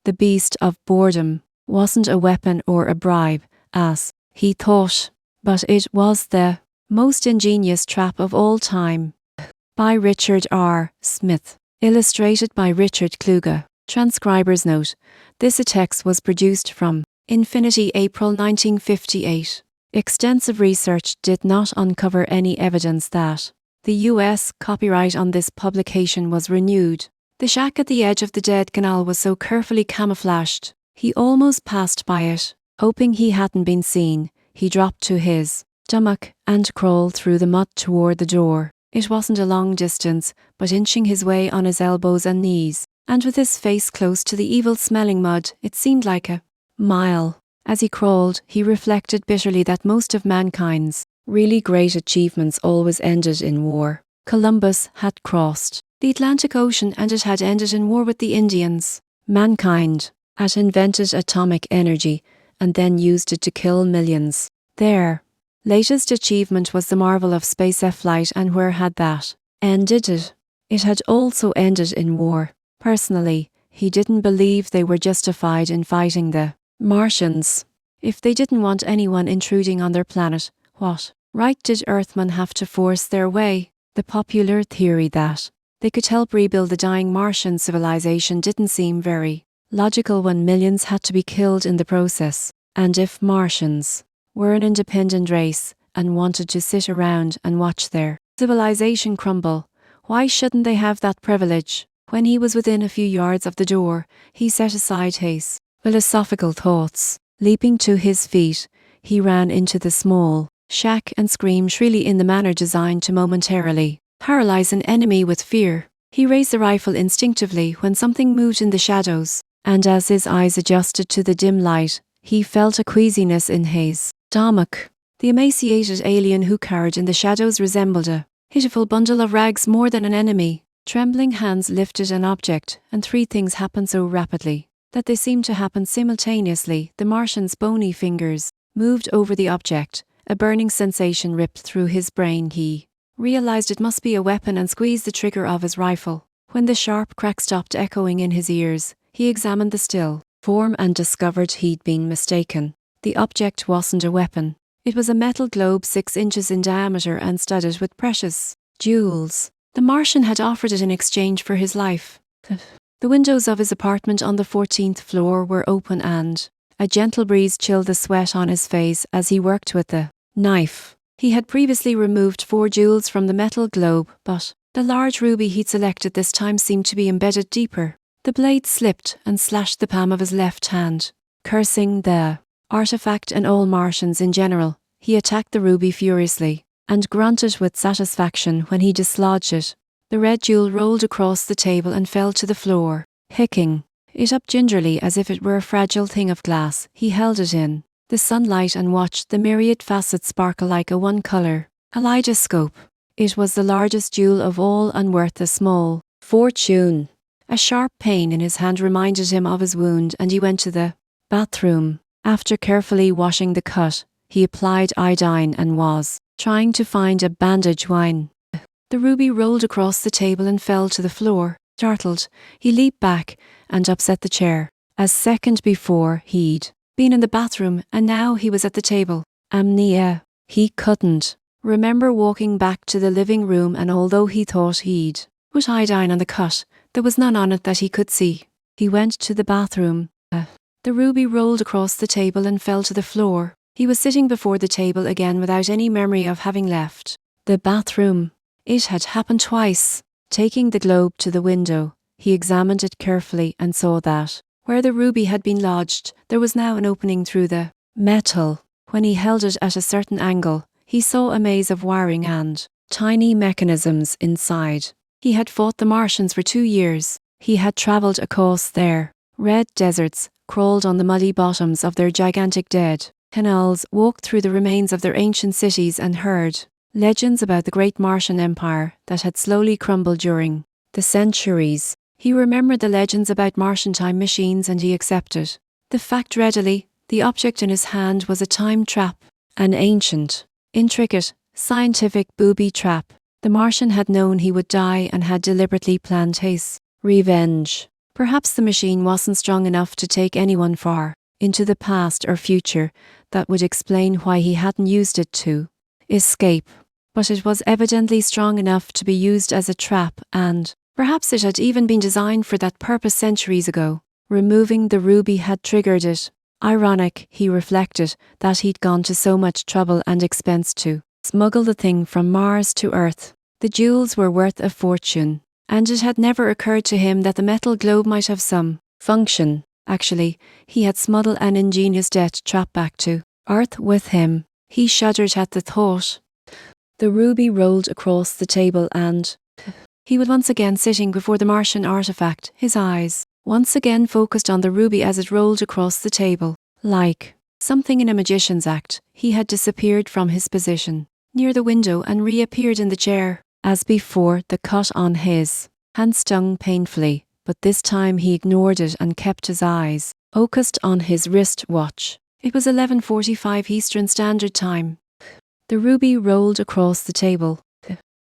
The Beast of Boredom wasn't a weapon or a bribe, as he thought, but it was the most ingenious trap of all time. By Richard R. Smith. Illustrated by Richard Kluge. Transcriber's note: this text was produced from Infinity, April 1958. Extensive research did not uncover any evidence that the U.S. copyright on this publication was renewed. The shack at the edge of the dead canal was so carefully camouflaged, he almost passed by it. Hoping he hadn't been seen, he dropped to his stomach and crawled through the mud toward the door. It wasn't a long distance, but inching his way on his elbows and knees, and with his face close to the evil-smelling mud, it seemed like a mile. As he crawled, he reflected bitterly that most of mankind's really great achievements always ended in war. Columbus had crossed the Atlantic Ocean and it had ended in war with the Indians. Mankind had invented atomic energy and then used it to kill millions. Their latest achievement was the marvel of spaceflight, and where had that ended it? It had also ended in war. Personally, he didn't believe they were justified in fighting the Martians. If they didn't want anyone intruding on their planet, what right did Earthmen have to force their way? The popular theory that they could help rebuild the dying Martian civilization didn't seem very logical when millions had to be killed in the process. And if Martians were an independent race and wanted to sit around and watch their civilization crumble, why shouldn't they have that privilege? When he was within a few yards of the door, he set aside his philosophical thoughts. Leaping to his feet, he ran into the small shack and screamed shrilly in the manner designed to momentarily paralyze an enemy with fear. He raised the rifle instinctively when something moved in the shadows, and as his eyes adjusted to the dim light, he felt a queasiness in his stomach. The emaciated alien who cowered in the shadows resembled a pitiful bundle of rags more than an enemy. Trembling hands lifted an object, and three things happened so rapidly that they seemed to happen simultaneously. The Martian's bony fingers moved over the object. A burning sensation ripped through his brain. He realized it must be a weapon and squeezed the trigger of his rifle. When the sharp crack stopped echoing in his ears, he examined the still form and discovered he'd been mistaken. The object wasn't a weapon. It was a metal globe 6 inches in diameter and studded with precious jewels. The Martian had offered it in exchange for his life. The windows of his apartment on the 14th floor were open, and a gentle breeze chilled the sweat on his face as he worked with the knife. He had previously removed 4 jewels from the metal globe, but the large ruby he'd selected this time seemed to be embedded deeper. The blade slipped and slashed the palm of his left hand. Cursing the artifact and all Martians in general, he attacked the ruby furiously, and grunted with satisfaction when he dislodged it. The red jewel rolled across the table and fell to the floor. Picking it up gingerly as if it were a fragile thing of glass, he held it in the sunlight and watched the myriad facets sparkle like a one-color kaleidoscope. It was the largest jewel of all and worth a small fortune. A sharp pain in his hand reminded him of his wound, and he went to the bathroom. After carefully washing the cut, he applied iodine and was trying to find a bandage when the ruby rolled across the table and fell to the floor. Startled, he leaped back and upset the chair. A second before, he'd been in the bathroom, and now he was at the table. Amnesia. He couldn't remember walking back to the living room, and although he thought he'd put iodine on the cut, there was none on it that he could see. He went to the bathroom. The ruby rolled across the table and fell to the floor. He was sitting before the table again without any memory of having left the bathroom. It had happened twice. Taking the globe to the window, he examined it carefully and saw that where the ruby had been lodged, there was now an opening through the metal. When he held it at a certain angle, he saw a maze of wiring and tiny mechanisms inside. He had fought the Martians for 2 years. He had travelled across their red deserts, crawled on the muddy bottoms of their gigantic dead canals, walked through the remains of their ancient cities, and heard legends about the great Martian empire that had slowly crumbled during the centuries. He remembered the legends about Martian time machines, and he accepted the fact readily. The object in his hand was a time trap, an ancient, intricate, scientific booby trap. The Martian had known he would die and had deliberately planned his revenge. Perhaps the machine wasn't strong enough to take anyone far into the past or future. That would explain why he hadn't used it to escape. But it was evidently strong enough to be used as a trap, and perhaps it had even been designed for that purpose centuries ago. Removing the ruby had triggered it. Ironic, he reflected, that he'd gone to so much trouble and expense to smuggle the thing from Mars to Earth. The jewels were worth a fortune, and it had never occurred to him that the metal globe might have some function. Actually, he had smuggled an ingenious death trap back to Earth with him. He shuddered at the thought. The ruby rolled across the table and he was once again sitting before the Martian artifact, his eyes once again focused on the ruby as it rolled across the table. Like something in a magician's act, he had disappeared from his position near the window and reappeared in the chair. As before, the cut on his hand stung painfully, but this time he ignored it and kept his eyes focused on his wrist watch. It was 11:45 Eastern Standard Time. The ruby rolled across the table.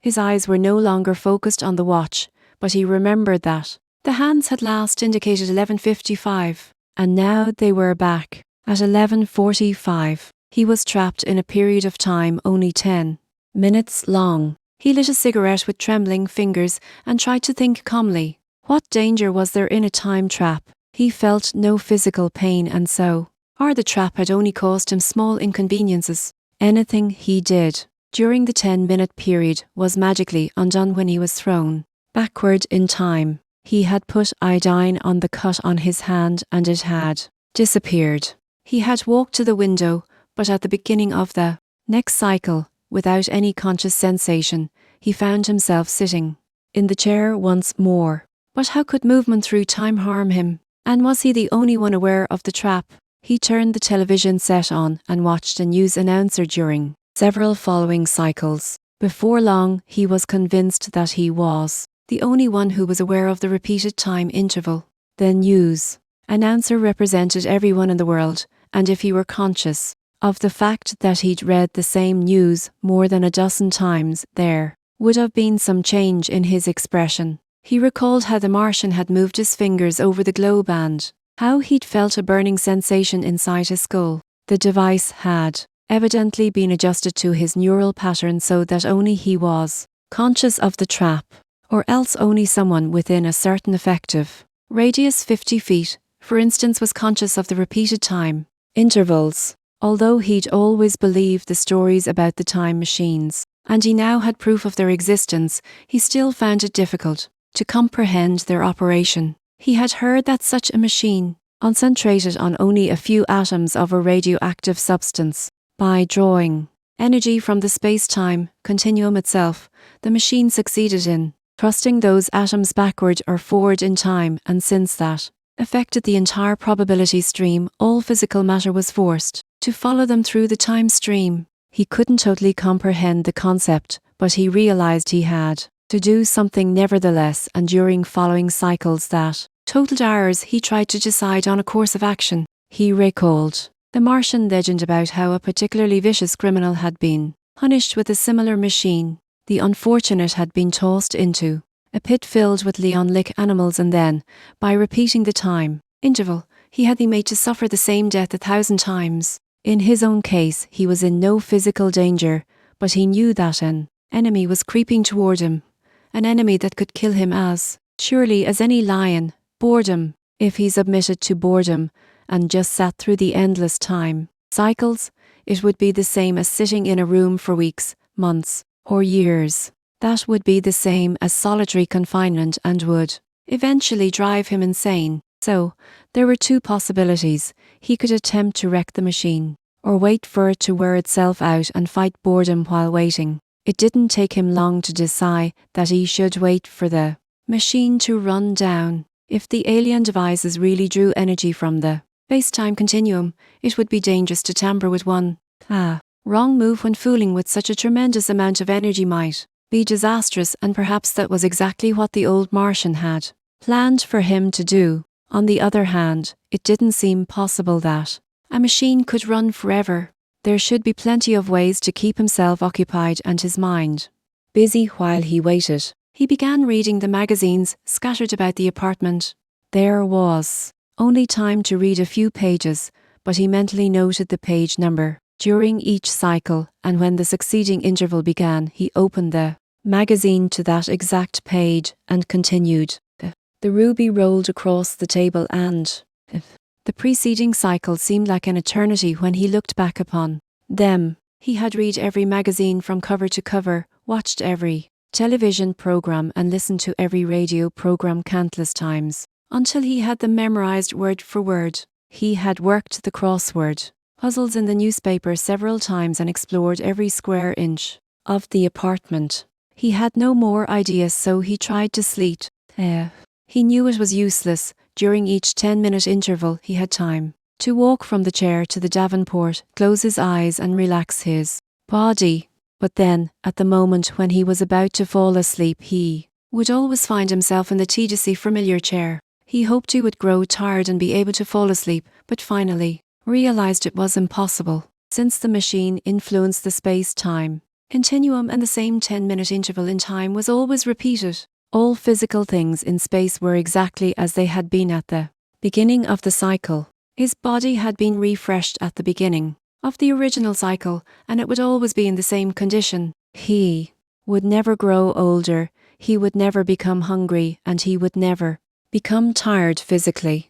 His eyes were no longer focused on the watch, but he remembered that the hands had last indicated 11:55, and now they were back at 11:45. He was trapped in a period of time only 10 minutes long. He lit a cigarette with trembling fingers and tried to think calmly. What danger was there in a time trap? He felt no physical pain, and so, or the trap had only caused him small inconveniences. Anything he did during the 10-minute period was magically undone when he was thrown backward in time. He had put iodine on the cut on his hand and it had disappeared. He had walked to the window, but at the beginning of the next cycle, without any conscious sensation, he found himself sitting in the chair once more. But how could movement through time harm him? And was he the only one aware of the trap? He turned the television set on and watched a news announcer during several following cycles. Before long, he was convinced that he was the only one who was aware of the repeated time interval. The news announcer represented everyone in the world, and if he were conscious of the fact that he'd read the same news more than a dozen times, there would have been some change in his expression. He recalled how the Martian had moved his fingers over the globe and how he'd felt a burning sensation inside his skull. The device had evidently been adjusted to his neural pattern so that only he was conscious of the trap, or else only someone within a certain effective radius 50 feet, for instance, was conscious of the repeated time intervals. Although he'd always believed the stories about the time machines, and he now had proof of their existence, he still found it difficult to comprehend their operation. He had heard that such a machine concentrated on only a few atoms of a radioactive substance. By drawing energy from the space-time continuum itself, the machine succeeded in thrusting those atoms backward or forward in time, and since that affected the entire probability stream, all physical matter was forced to follow them through the time stream. He couldn't totally comprehend the concept, but he realized he had to do something nevertheless, and during following cycles that totaled hours, he tried to decide on a course of action. He recalled the Martian legend about how a particularly vicious criminal had been punished with a similar machine. The unfortunate had been tossed into a pit filled with Leon-like animals, and then, by repeating the time interval, he had been made to suffer the same death 1,000 times. In his own case, he was in no physical danger, but he knew that an enemy was creeping toward him, an enemy that could kill him as surely as any lion. Boredom. If he submitted to boredom and just sat through the endless time cycles, it would be the same as sitting in a room for weeks, months, or years. That would be the same as solitary confinement and would eventually drive him insane. So, there were two possibilities. He could attempt to wreck the machine, or wait for it to wear itself out and fight boredom while waiting. It didn't take him long to decide that he should wait for the machine to run down. If the alien devices really drew energy from the space-time continuum, it would be dangerous to tamper with one. Wrong move when fooling with such a tremendous amount of energy might be disastrous, and perhaps that was exactly what the old Martian had planned for him to do. On the other hand, it didn't seem possible that a machine could run forever. There should be plenty of ways to keep himself occupied and his mind busy while he waited. He began reading the magazines scattered about the apartment. There was only time to read a few pages, but he mentally noted the page number during each cycle, and when the succeeding interval began, he opened the magazine to that exact page and continued. The ruby rolled across the table, and the preceding cycle seemed like an eternity when he looked back upon them. He had read every magazine from cover to cover, watched every television program, and listened to every radio program countless times, until he had them memorized word for word. He had worked the crossword puzzles in the newspaper several times and explored every square inch of the apartment. He had no more ideas, so he tried to sleep. He knew it was useless. During each 10-minute interval, he had time to walk from the chair to the davenport, close his eyes and relax his body. But then, at the moment when he was about to fall asleep, he would always find himself in the tediously familiar chair. He hoped he would grow tired and be able to fall asleep, but finally realized it was impossible, since the machine influenced the space-time continuum and the same 10-minute interval in time was always repeated. All physical things in space were exactly as they had been at the beginning of the cycle. His body had been refreshed at the beginning of the original cycle, and it would always be in the same condition. He would never grow older, he would never become hungry, and he would never become tired physically.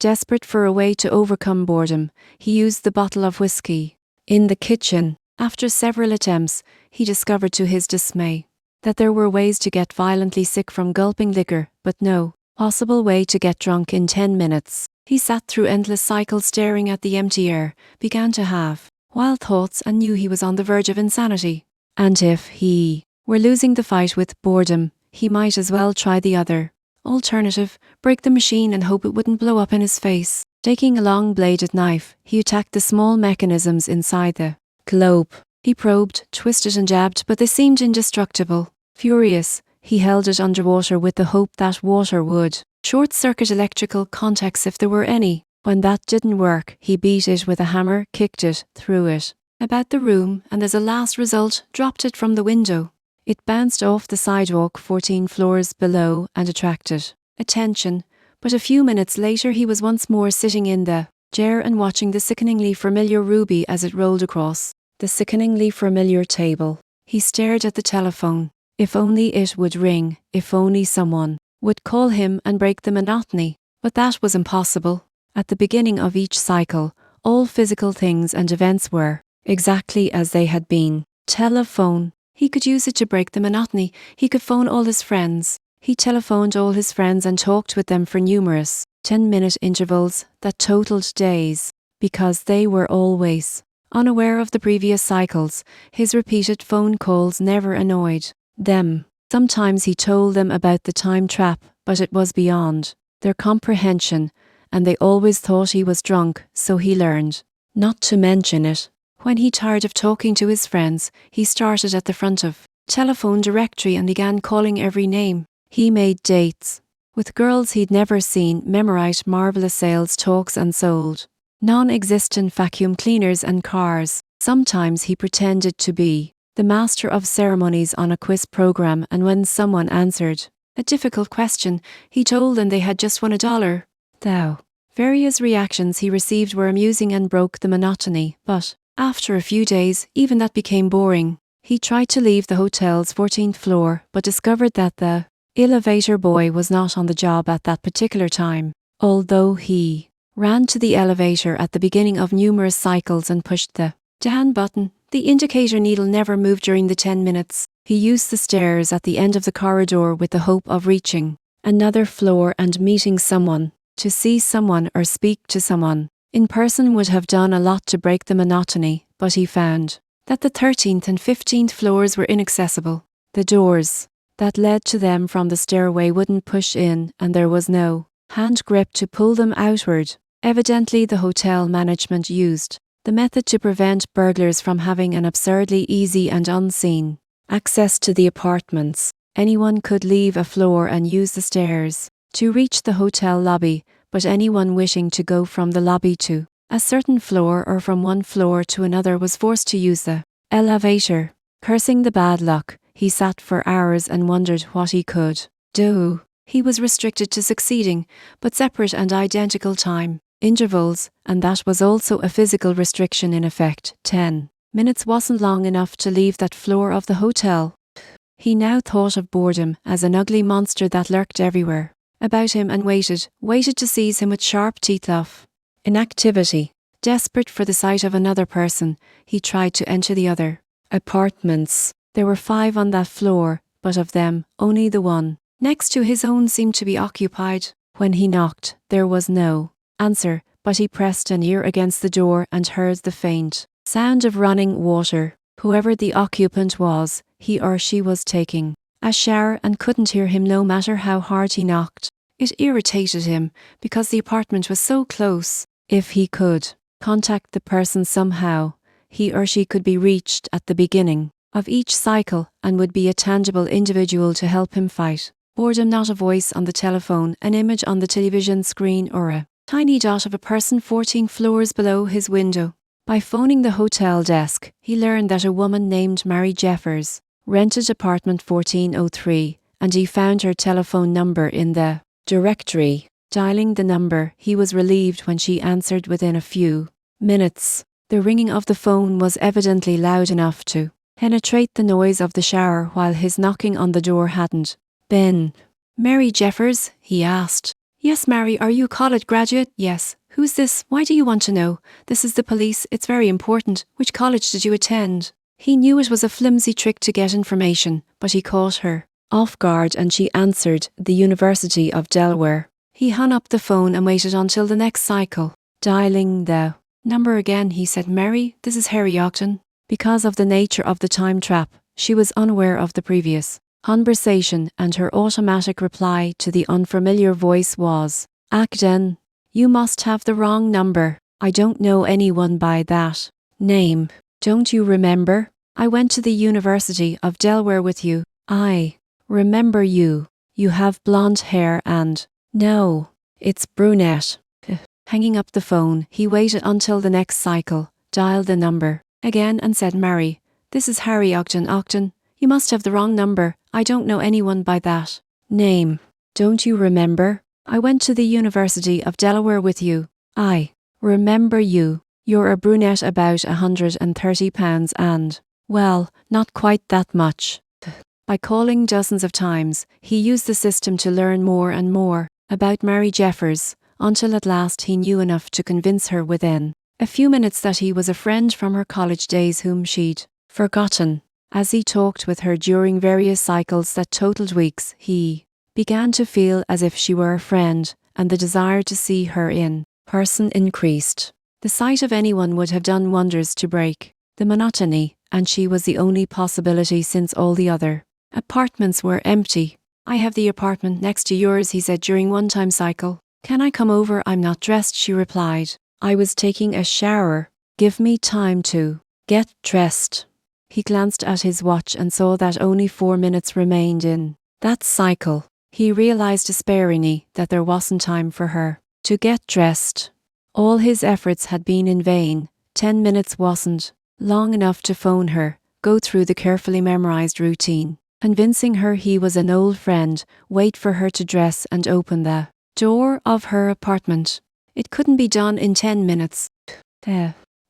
Desperate for a way to overcome boredom, he used the bottle of whiskey in the kitchen. After several attempts, he discovered to his dismay that there were ways to get violently sick from gulping liquor, but no possible way to get drunk in 10 minutes. He sat through endless cycles staring at the empty air, began to have wild thoughts, and knew he was on the verge of insanity. And if he were losing the fight with boredom, he might as well try the other alternative, break the machine and hope it wouldn't blow up in his face. Taking a long-bladed knife, he attacked the small mechanisms inside the globe. He probed, twisted and jabbed, but they seemed indestructible. Furious, he held it underwater with the hope that water would short-circuit electrical contacts if there were any. When that didn't work, he beat it with a hammer, kicked it, threw it about the room, and as a last result, dropped it from the window. It bounced off the sidewalk 14 floors below and attracted attention, but a few minutes later he was once more sitting in the chair and watching the sickeningly familiar ruby as it rolled across the sickeningly familiar table. He stared at the telephone. If only it would ring, if only someone would call him and break the monotony. But that was impossible. At the beginning of each cycle, all physical things and events were exactly as they had been. Telephone. He could use it to break the monotony. He could phone all his friends. He telephoned all his friends and talked with them for numerous 10-minute intervals that totaled days, because they were always unaware of the previous cycles. His repeated phone calls never annoyed them. Sometimes he told them about the time trap, but it was beyond their comprehension, and they always thought he was drunk, so he learned not to mention it. When he tired of talking to his friends, he started at the front of telephone directory and began calling every name. He made dates with girls he'd never seen, memorized marvelous sales talks, and sold non-existent vacuum cleaners and cars. Sometimes he pretended to be the master of ceremonies on a quiz program, and when someone answered a difficult question, he told them they had just won $1. Though various reactions he received were amusing and broke the monotony, but after a few days, even that became boring. He tried to leave the hotel's 14th floor, but discovered that the elevator boy was not on the job at that particular time. Although he ran to the elevator at the beginning of numerous cycles and pushed the down button, the indicator needle never moved during the 10 minutes. He used the stairs at the end of the corridor with the hope of reaching another floor and meeting someone. To see someone or speak to someone in person would have done a lot to break the monotony, but he found that the 13th and 15th floors were inaccessible. The doors that led to them from the stairway wouldn't push in, and there was no hand grip to pull them outward. Evidently, the hotel management used the method to prevent burglars from having an absurdly easy and unseen access to the apartments. Anyone could leave a floor and use the stairs to reach the hotel lobby, but anyone wishing to go from the lobby to a certain floor or from one floor to another was forced to use the elevator. Cursing the bad luck, he sat for hours and wondered what he could do. He was restricted to succeeding, but separate and identical time intervals, and that was also a physical restriction in effect. 10 minutes wasn't long enough to leave that floor of the hotel. He now thought of boredom as an ugly monster that lurked everywhere about him and waited to seize him with sharp teeth. Inactivity. Desperate for the sight of another person, he tried to enter the other apartments. There were 5 on that floor, but of them, only the one next to his own seemed to be occupied. When he knocked, there was no answer, but he pressed an ear against the door and heard the faint sound of running water. Whoever the occupant was, he or she was taking a shower and couldn't hear him no matter how hard he knocked. It irritated him because the apartment was so close. If he could contact the person somehow, he or she could be reached at the beginning of each cycle and would be a tangible individual to help him fight boredom, not a voice on the telephone, an image on the television screen, or a tiny dot of a person 14 floors below his window. By phoning the hotel desk, he learned that a woman named Mary Jeffers rented apartment 1403, and he found her telephone number in the directory. Dialing the number, he was relieved when she answered within a few minutes. The ringing of the phone was evidently loud enough to penetrate the noise of the shower, while his knocking on the door hadn't been. "Mary Jeffers?" he asked. "Yes, Mary, are you a college graduate?" "Yes." "Who's this? Why do you want to know?" "This is the police, it's very important. Which college did you attend?" He knew it was a flimsy trick to get information, but he caught her off guard and she answered, "The University of Delaware." He hung up the phone and waited until the next cycle. Dialing the number again, he said, "Mary, this is Harry Ogden." Because of the nature of the time trap, she was unaware of the previous conversation, and her automatic reply to the unfamiliar voice was, "Ogden, you must have the wrong number. I don't know anyone by that name. Don't you remember? I went to the University of Delaware with you. I remember you. You have blonde hair and..." "No, it's brunette." Hanging up the phone, he waited until the next cycle, dialed the number again and said, "Mary, this is Harry Ogden. Ogden, you must have the wrong number. I don't know anyone by that name. Don't you remember? I went to the University of Delaware with you. I remember you. You're a brunette about 130 pounds and, well, not quite that much." By calling dozens of times, he used the system to learn more and more about Mary Jeffers, until at last he knew enough to convince her within a few minutes that he was a friend from her college days whom she'd forgotten. As he talked with her during various cycles that totaled weeks, he began to feel as if she were a friend, and the desire to see her in person increased. The sight of anyone would have done wonders to break the monotony, and she was the only possibility since all the other apartments were empty. "I have the apartment next to yours," he said during one time cycle. "Can I come over?" "I'm not dressed," she replied. "I was taking a shower. Give me time to get dressed." He glanced at his watch and saw that only 4 minutes remained in that cycle. He realized despairingly that there wasn't time for her to get dressed. All his efforts had been in vain. 10 minutes wasn't long enough to phone her, go through the carefully memorized routine, convincing her he was an old friend, wait for her to dress and open the door of her apartment. It couldn't be done in 10 minutes.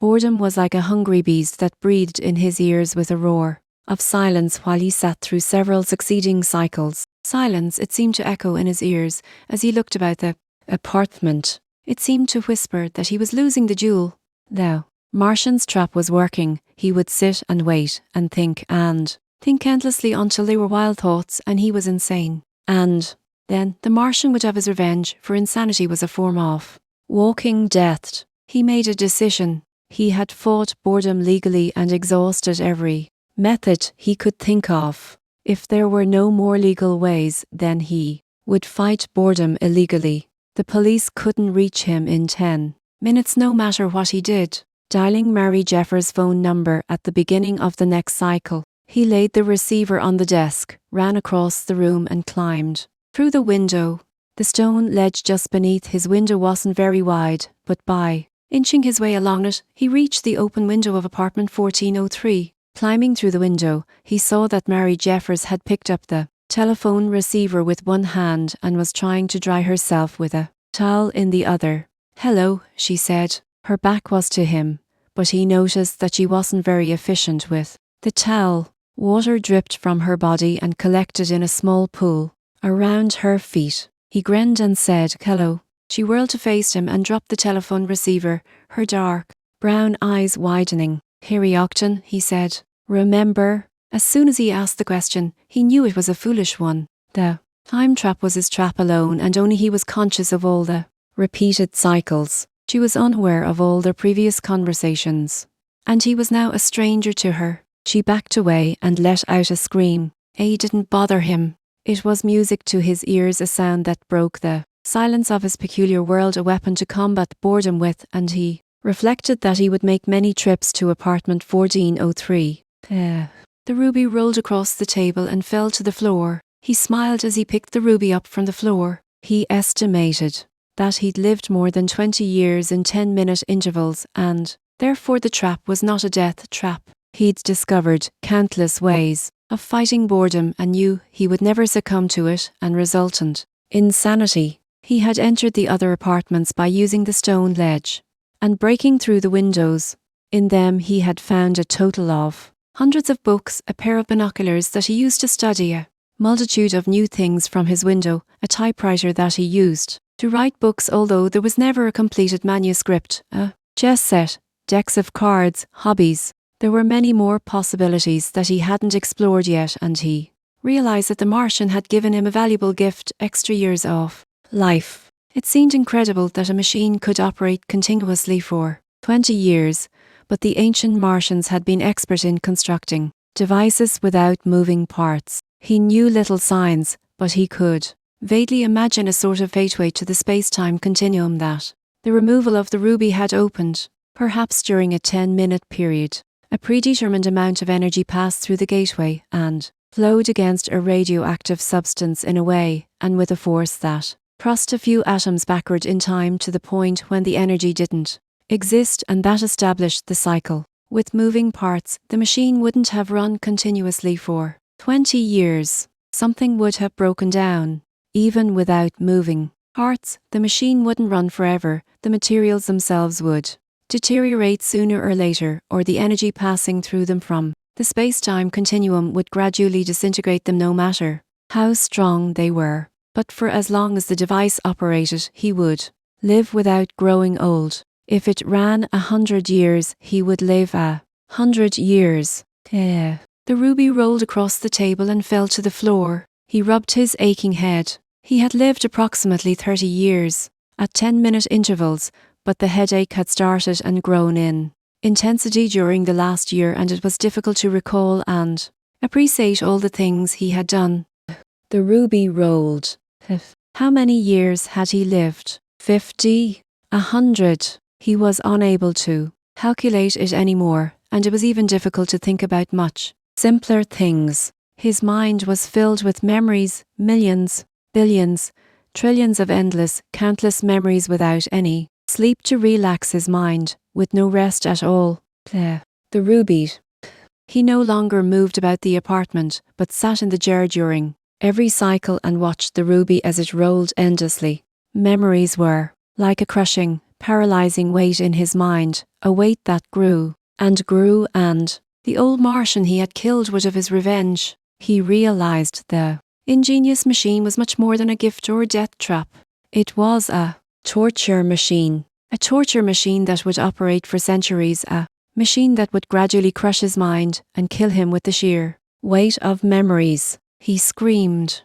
Boredom was like a hungry beast that breathed in his ears with a roar of silence while he sat through several succeeding cycles. Silence, it seemed to echo in his ears as he looked about the apartment. It seemed to whisper that he was losing the jewel. The Martian's trap was working. He would sit and wait and think endlessly until they were wild thoughts and he was insane. And then the Martian would have his revenge, for insanity was a form of walking death. He made a decision. He had fought boredom legally and exhausted every method he could think of. If there were no more legal ways, then he would fight boredom illegally. The police couldn't reach him in 10 minutes no matter what he did. Dialing Mary Jeffers' phone number at the beginning of the next cycle, he laid the receiver on the desk, ran across the room and climbed through the window. The stone ledge just beneath his window wasn't very wide, but by inching his way along it, he reached the open window of apartment 1403. Climbing through the window, he saw that Mary Jeffers had picked up the telephone receiver with one hand and was trying to dry herself with a towel in the other. "Hello," she said. Her back was to him, but he noticed that she wasn't very efficient with the towel. Water dripped from her body and collected in a small pool around her feet. He grinned and said, "Hello." She whirled to face him and dropped the telephone receiver, her dark brown eyes widening. "Harry Ogden," he said. "Remember?" As soon as he asked the question, he knew it was a foolish one. The time trap was his trap alone, and only he was conscious of all the repeated cycles. She was unaware of all their previous conversations, and he was now a stranger to her. She backed away and let out a scream. It didn't bother him. It was music to his ears, a sound that broke the silence of his peculiar world, a weapon to combat boredom with, and he reflected that he would make many trips to apartment 1403. The ruby rolled across the table and fell to the floor. He smiled as he picked the ruby up from the floor. He estimated that he'd lived more than 20 years in 10-minute intervals, and therefore the trap was not a death trap. He'd discovered countless ways of fighting boredom and knew he would never succumb to it and resultant insanity. He had entered the other apartments by using the stone ledge and breaking through the windows. In them he had found a total of hundreds of books, a pair of binoculars that he used to study, a multitude of new things from his window, a typewriter that he used to write books, although there was never a completed manuscript, a chess set, decks of cards, hobbies. There were many more possibilities that he hadn't explored yet, and he realized that the Martian had given him a valuable gift: extra years of life. It seemed incredible that a machine could operate continuously for 20 years, but the ancient Martians had been expert in constructing devices without moving parts. He knew little science, but he could vaguely imagine a sort of gateway to the space-time continuum that the removal of the ruby had opened. Perhaps during a 10-minute period, a predetermined amount of energy passed through the gateway and flowed against a radioactive substance in a way and with a force that crossed a few atoms backward in time to the point when the energy didn't exist, and that established the cycle. With moving parts, the machine wouldn't have run continuously for 20 years. Something would have broken down. Even without moving parts, the machine wouldn't run forever. The materials themselves would deteriorate sooner or later, or the energy passing through them from the space-time continuum would gradually disintegrate them, no matter how strong they were. But for as long as the device operated, he would live without growing old. If it ran 100 years, he would live 100 years. The ruby rolled across the table and fell to the floor. He rubbed his aching head. He had lived approximately 30 years, at 10-minute intervals, but the headache had started and grown in intensity during the last year, and it was difficult to recall and appreciate all the things he had done. The ruby rolled. How many years had he lived? 50? 100? He was unable to calculate it anymore, and it was even difficult to think about much simpler things. His mind was filled with memories, millions, billions, trillions of endless, countless memories without any sleep to relax his mind, with no rest at all. The ruby. He no longer moved about the apartment, but sat in the chair during every cycle and watched the ruby as it rolled endlessly. Memories were like a crushing, paralyzing weight in his mind, a weight that grew, and the old Martian he had killed would have his revenge. He realized the ingenious machine was much more than a gift or a death trap. It was a torture machine that would operate for centuries, a machine that would gradually crush his mind and kill him with the sheer weight of memories. He screamed.